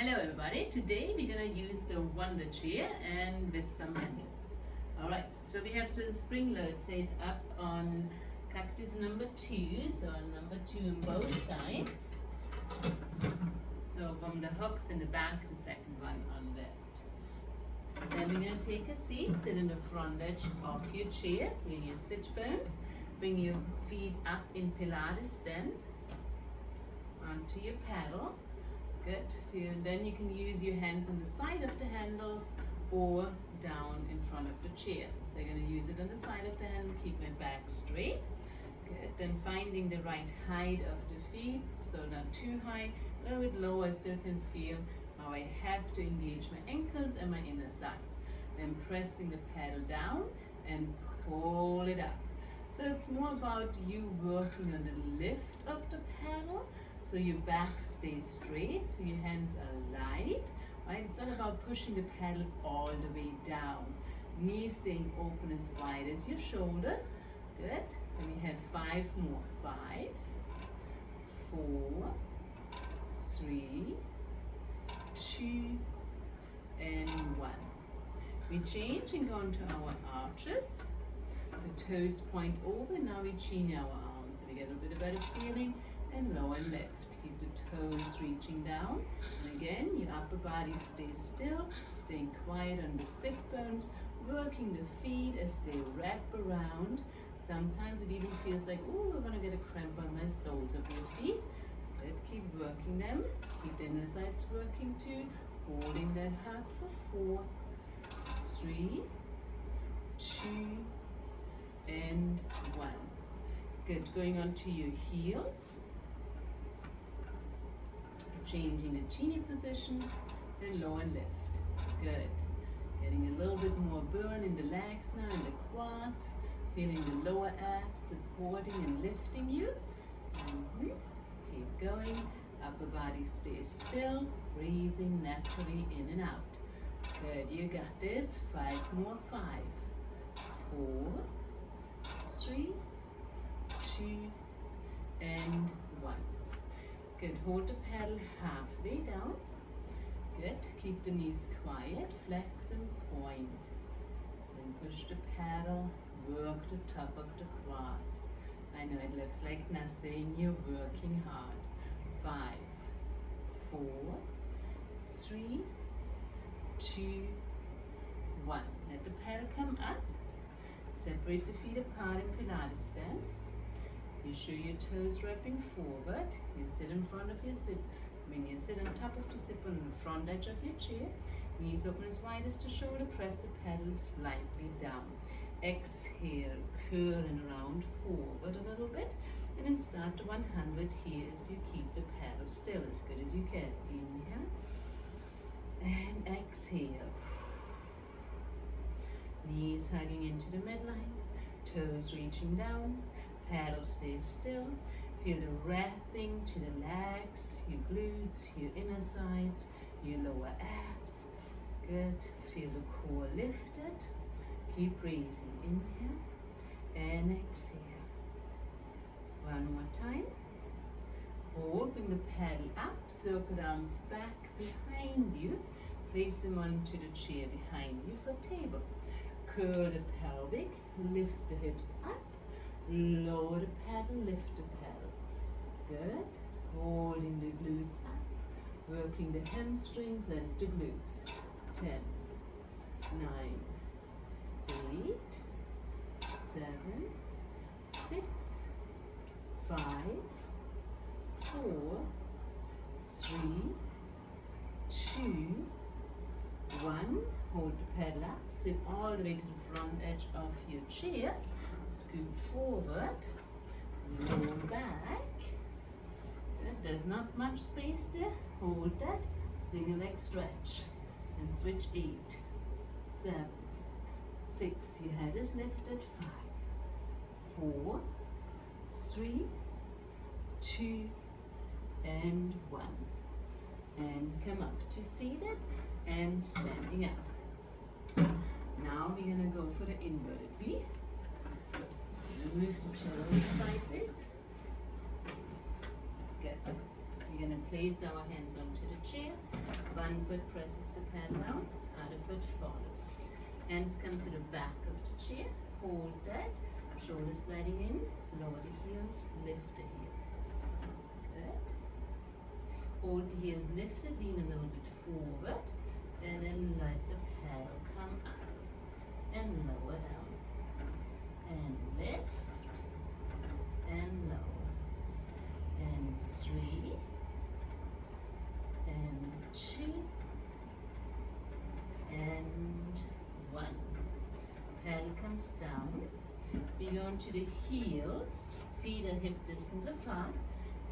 Hello everybody, today we're going to use the Wonder Chair and with some handles. Alright, so we have the spring load set up on cactus number 2, so on number 2 on both sides. So from the hooks in the back, the second one on left. Then we're going to take a seat, sit in the front edge of your chair, in your sit bones, bring your feet up in Pilates stand onto your paddle. Good. Then you can use your hands on the side of the handles or down in front of the chair. So you're going to use it on the side of the handle, keeping it back straight. Good. Then finding the right height of the feet, so not too high, a little bit lower. I still can feel how I have to engage my ankles and my inner thighs. Then pressing the paddle down and pull it up. So it's more about you working on the lift of the paddle. So your back stays straight, so your hands are light, right? It's not about pushing the paddle all the way down. Knees staying open as wide as your shoulders. Good. And we have 5 more. 5, 4, 3, 2, and 1. We change and go into our arches. The toes point over, now we chin our arms. So we get a bit of better feeling. And lower left. Keep the toes reaching down. And again, your upper body stays still, staying quiet on the sit bones, working the feet as they wrap around. Sometimes it even feels like, oh, I want to get a cramp on my soles of your feet. Good, keep working them. Keep the inner sides working too. Holding that hug for 4, 3, 2, and 1. Good, going on to your heels. Changing the chin position, then low and lift. Good. Getting a little bit more burn in the legs now, in the quads. Feeling the lower abs supporting and lifting you. Keep going. Upper body stays still, breathing naturally in and out. Good. You got this. 5 more. 5, 4, 3, 2, and 1. Good. Hold the paddle halfway down. Good. Keep the knees quiet. Flex and point. Then push the paddle. Work the top of the quads. I know it looks like nothing. You're working hard. 5, 4, 3, 2, 1. Let the paddle come up. Separate the feet apart in Pilates stand. You show your toes wrapping forward. You sit in front of your sit. You sit on top of the sit on the front edge of your chair. Knees open as wide as the shoulder. Press the pedal slightly down. Exhale, curling around forward a little bit. And then start to 100 here as you keep the pedal still as good as you can. Inhale. And exhale. Knees hugging into the midline. Toes reaching down. Paddle stays still. Feel the wrapping to the legs, your glutes, your inner sides, your lower abs. Good. Feel the core lifted. Keep breathing. Inhale and exhale. One more time. Hold. Bring the paddle up. Circle the arms back behind you. Place them onto the chair behind you for table. Curl the pelvic. Lift the hips up. Lower the paddle, lift the paddle. Good. Holding the glutes up. Working the hamstrings and the glutes. 10, 9, 8, 7, 6, 5, 4, 3, 2, 1. Hold the paddle up. Sit all the way to the front edge of your chair. Scoot forward, roll back. Good. There's not much space there. Hold that. Single leg stretch. And switch 8, 7, 6. Your head is lifted. 5, 4, 3, 2, and 1. And come up to seated and standing up. Now we're going to go for the inverted V. Move the chair over sideways. Good. We're going to place our hands onto the chair, One foot presses the pedal down, other foot follows. Hands come to the back of the chair, hold that, shoulders sliding in, lower the heels, lift the heels. Good. Hold the heels lifted, lean a little bit forward, and then let the pedal come up and lower down. And lift, and lower. And 3, and 2, and 1. Pedal comes down. Be onto the heels, feet are hip distance apart,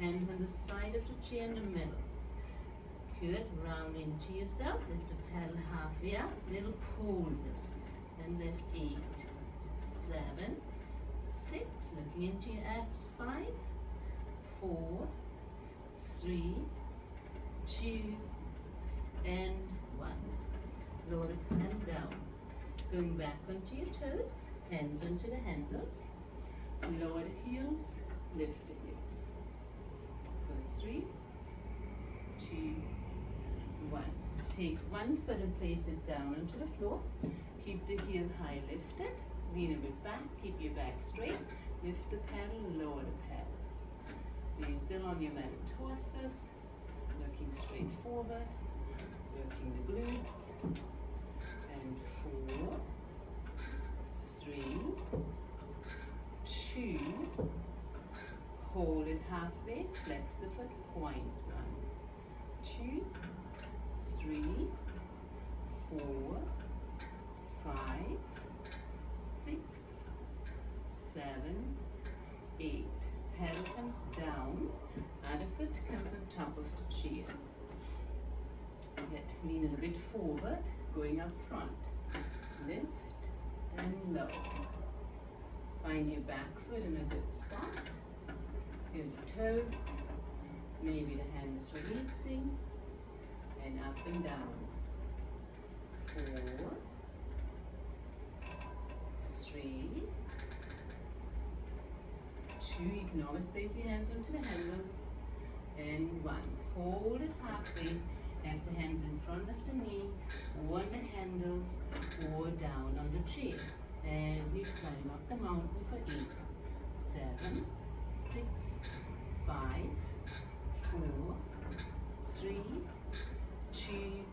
hands on the side of the chair in the middle. Good, round into yourself, lift the pedal halfway up, little pulses, and lift 8, 7, 6, looking into your abs, 5, 4, 3, 2, and 1. Lower the pedal down. Going back onto your toes, hands onto the handles. Lower the heels, lift the heels. First 3, 2, 1. Take one foot and place it down onto the floor. Keep the heel high lifted. Lean a bit back, keep your back straight. Lift the pedal, lower the pedal. So you're still on your metatarsus, looking straight forward, working the glutes. And 4, 3, 2, hold it halfway, flex the foot, point. 1, 2, 3, 4, 5, 6, 7, 8. Pedal comes down, other foot comes on top of the chair. Lean a little bit forward, going up front. Lift and lower. Find your back foot in a good spot. Feel the toes, maybe the hands releasing, and up and down. 4, 3, 2. You can always place your hands onto the handles. And 1. Hold it halfway. Have the hands in front of the knee, or on the handles, or down on the chair as you climb up the mountain for 8, 7, 6, 5, 4, 3, 2,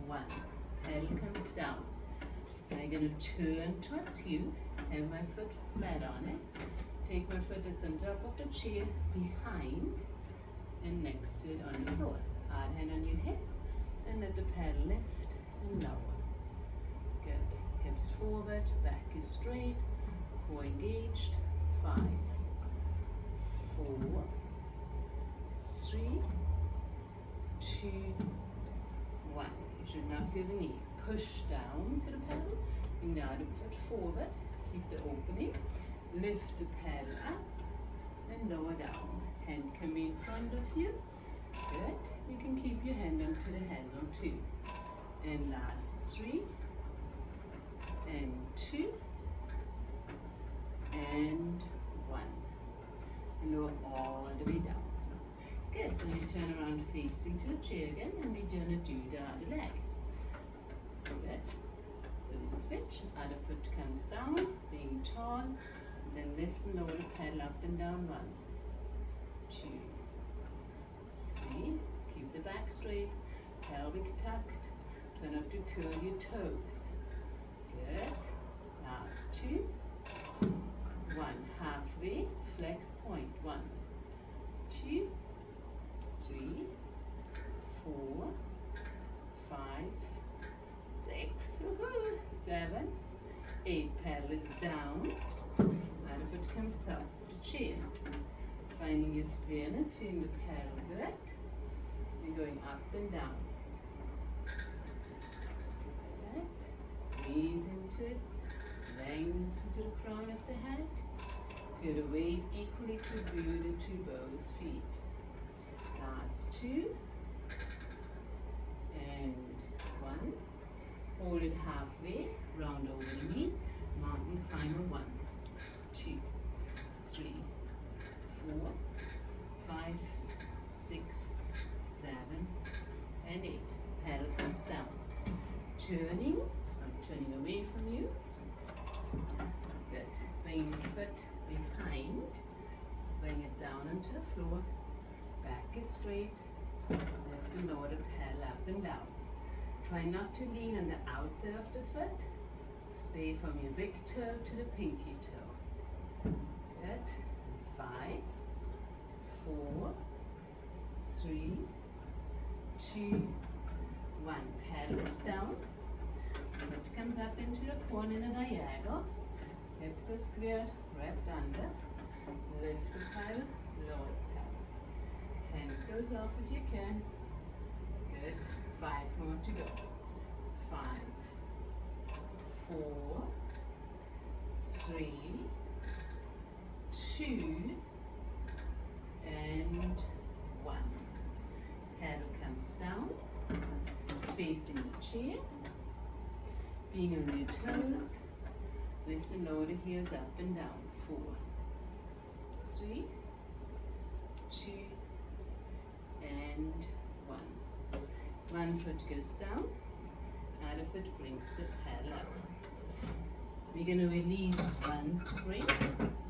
1. Pedal comes down. I'm going to turn towards you, have my foot flat on it. Take my foot that's on top of the chair, behind, and next to it on the floor. Hard hand on your hip, and let the pedal lift and lower. Good. Hips forward, back is straight, core engaged. 5, 4, 3, 2, 1. You should not feel the knee. Push down to the pedal, bring the other foot forward, keep the opening, lift the pedal up, and lower down. Hand can be in front of you. Good. You can keep your hand onto the handle too. And last 3, and 2, and 1. And lower all the way down. Good. Then you turn around facing to the chair again, and we're going to do the other leg. Good. So you switch, other foot comes down, being tall, and then lift and lower the pedal up and down. 1, 2, 3. Keep the back straight, pelvic tucked. Try not to curl your toes. Good. Last 2. 1. Halfway, flex point. 1, 2, 3, 4, 5, 6, 7, 8. Pedal is down. Other foot comes up to chair. Finding your squareness, feeling the pedal good. And going up and down. Good. Knees into it. Legs into the crown of the head. Feel the weight equally distributed to both feet. Last 2. And 1. Hold it halfway. Round over the knee. Mountain climber. 1, 2, 3, 4, 5, 6, 7, and 8. Pedal comes down. Turning, I'm turning away from you. Good. Bring the foot behind. Bring it down onto the floor. Back is straight. Lift and lower the pedal up and down. Try not to lean on the outside of the foot. Stay from your big toe to the pinky toe. Good. 5, 4, 3, 2, 1. Pedal is down. Foot comes up into the corner in a diagonal. Hips are squared, wrapped under. Lift the pedal, lower the pedal. Hand goes off if you can. Good. 5 more to go. 5, 4, 3, 2, and 1. Pedal comes down, facing the chair, being on your toes. Lift and lower the heels up and down. 4, 3, 2, and 1. One foot goes down, other foot brings the pedal up. We're going to release one spring,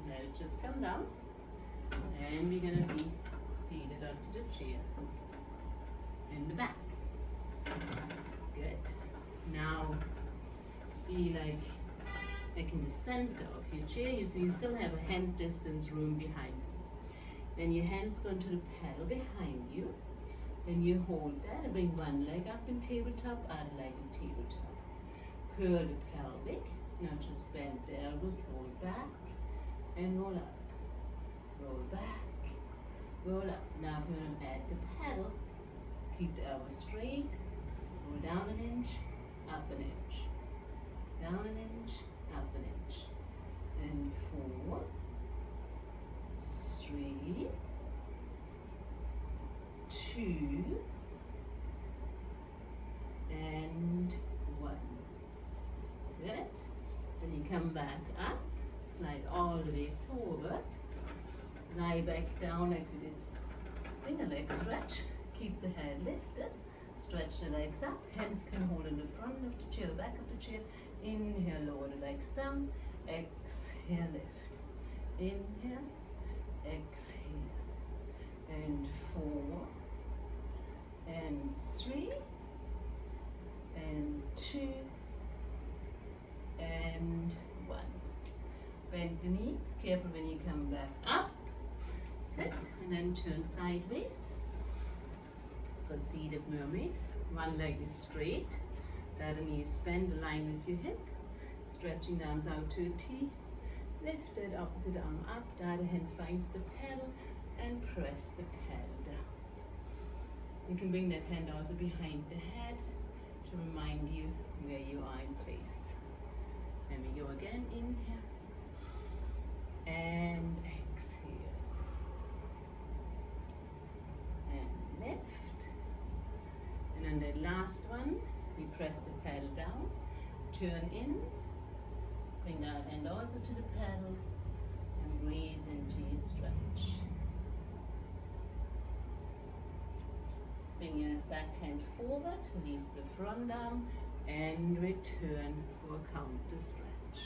let it just come down, and we're going to be seated onto the chair in the back. Good. Now be like in the center of your chair, so you still have a hand distance room behind you. Then your hands go into the pedal behind you. Then you hold that and bring one leg up in tabletop, other leg in tabletop. Curl the pelvic, now just bend the elbows, roll back and roll up. Roll back, roll up. Now if you want to add the pedal, keep the elbows straight, roll down an inch, up an inch. Down an inch, up an inch. And 4, 3, 2, and 1. Good. Then you come back up, slide all the way forward, lie back down like we did single leg stretch. Keep the head lifted, stretch the legs up, hands can hold in the front of the chair, back of the chair. Inhale, lower the legs down, exhale, lift. Inhale, exhale. And 4, and 3, and 2, and 1. Bend the knees, careful when you come back up. Good, and then turn sideways for seated mermaid. One leg is straight, the other knee is bent, align with your hip. Stretching the arms out to a T. Lift it, opposite arm up, the other hand finds the pedal and press the pedal down. You can bring that hand also behind the head to remind you where you are in place. Then we go again, inhale and exhale. And lift. And on the last one, we press the pedal down, turn in, bring that hand also to the pedal, and breathe into your stretch. Bring your back hand forward, release the front arm, and return for a counter stretch.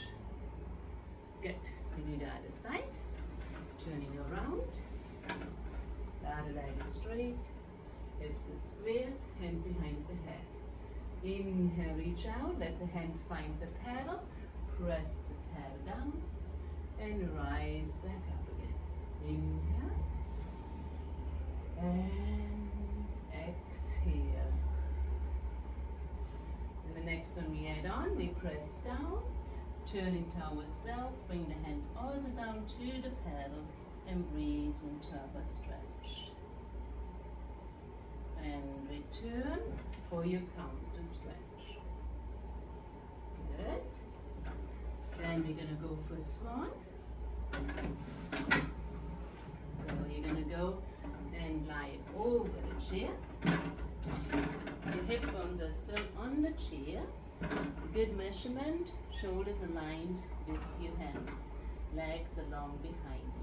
Good. We do the other side. Turning around. The other leg is straight. Hips are squared. Hand behind the head. Inhale, reach out. Let the hand find the pedal. Press the pedal down. And rise back up again. Inhale. And exhale. And the next one we add on, we press down, turn into ourselves, bring the hand also down to the pedal and breathe into our stretch. And return for your counter stretch. Good. Then we're going to go for swan. So you're going to go and lie over the chair. Your hip bones are still on the chair. Good measurement, shoulders aligned with your hands, legs along behind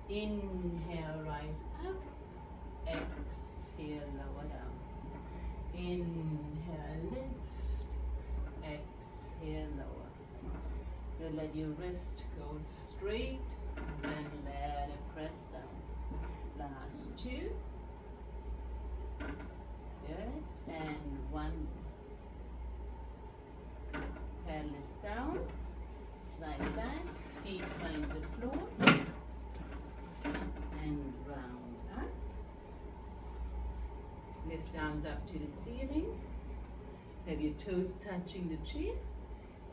you. Inhale, rise up. Exhale, lower down. Inhale, lift. Exhale, lower. Then let your wrist go straight, then let it press down. Last two. Good. And one. Pelvis down. Slide back. Feet find the floor. And round up. Lift arms up to the ceiling. Have your toes touching the chair.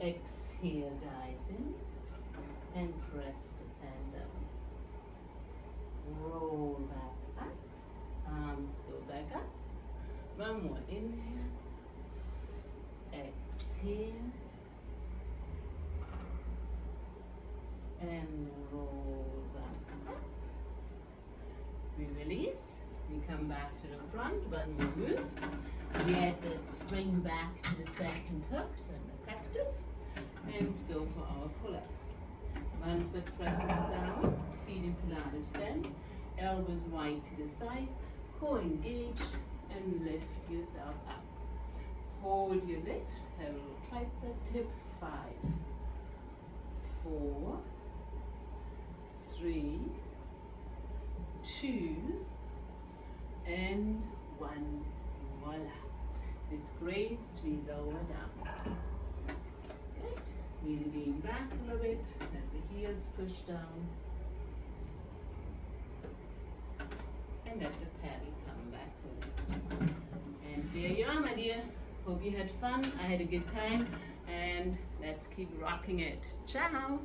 Exhale, dive in. And press the pan down. Roll back up. Arms go back up. One more. Inhale. Exhale. And roll back up. We release. We come back to the front. One more move. Get that spring back to the second hook and the cactus. And go for our pull-up. One foot presses down. Feet in Pilates stand. Elbows wide to the side. Core engaged. And lift yourself up. Hold your lift. Have a little tricep tip. 5, 4, 3, 2, and 1. Voila. With grace, we lower down. Good. We lean back a little bit. Let the heels push down. And let the paddle come back with it. And there you are, my dear. Hope you had fun. I had a good time. And let's keep rocking it. Ciao.